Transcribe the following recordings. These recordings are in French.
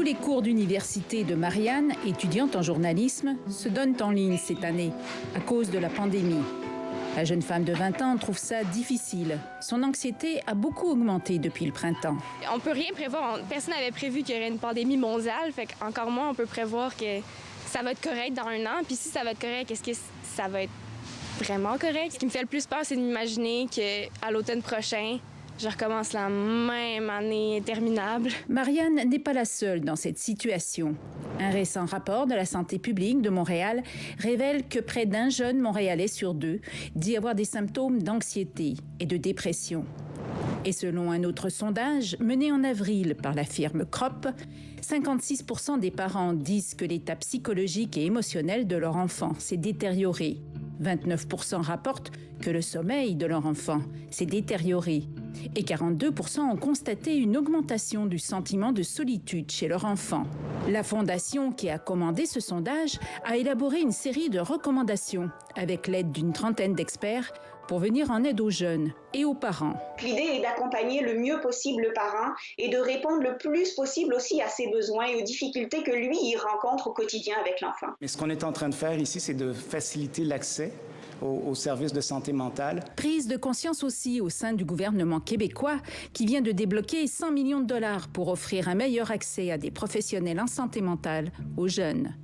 les cours d'université de Marianne, étudiante en journalisme, se donnent en ligne cette année à cause de la pandémie. La jeune femme de 20 ans trouve ça difficile. Son anxiété a beaucoup augmenté depuis le printemps. On peut rien prévoir. Personne n'avait prévu qu'il y aurait une pandémie mondiale. Fait qu'encore moins, on peut prévoir que ça va être correct dans un an. Puis si ça va être correct, est-ce que ça va être vraiment correct? Ce qui me fait le plus peur, c'est d'imaginer qu'à l'automne prochain, je recommence la même année interminable. Marianne n'est pas la seule dans cette situation. Un récent rapport de la santé publique de Montréal révèle que près d'un jeune Montréalais sur 2 dit avoir des symptômes d'anxiété et de dépression. Et selon un autre sondage mené en avril par la firme Crop, 56% des parents disent que l'état psychologique et émotionnel de leur enfant s'est détérioré. 29% rapportent que le sommeil de leur enfant s'est détérioré. Et 42% ont constaté une augmentation du sentiment de solitude chez leur enfant. La fondation qui a commandé ce sondage a élaboré une série de recommandations avec l'aide d'une trentaine d'experts pour venir en aide aux jeunes et aux parents. L'idée est d'accompagner le mieux possible le parent et de répondre le plus possible aussi à ses besoins et aux difficultés que lui, il rencontre au quotidien avec l'enfant. Mais ce qu'on est en train de faire ici, c'est de faciliter l'accès aux services de santé mentale. Prise de conscience aussi au sein du gouvernement québécois qui vient de débloquer 100 millions de dollars pour offrir un meilleur accès à des professionnels en santé mentale aux jeunes.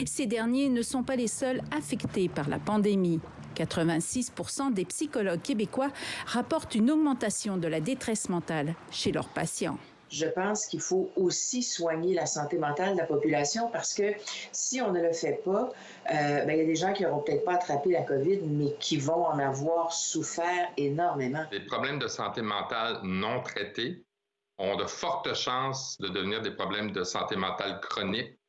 Ces derniers ne sont pas les seuls affectés par la pandémie. 86% des psychologues québécois rapportent une augmentation de la détresse mentale chez leurs patients. Je pense qu'il faut aussi soigner la santé mentale de la population parce que si on ne le fait pas, il y a des gens qui n'auront peut-être pas attrapé la COVID, mais qui vont en avoir souffert énormément. Les problèmes de santé mentale non traités ont de fortes chances de devenir des problèmes de santé mentale chroniques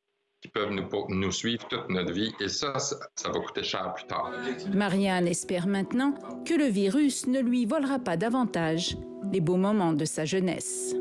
qui peuvent nous suivre toute notre vie. Et ça va coûter cher plus tard. Marianne espère maintenant que le virus ne lui volera pas davantage les beaux moments de sa jeunesse.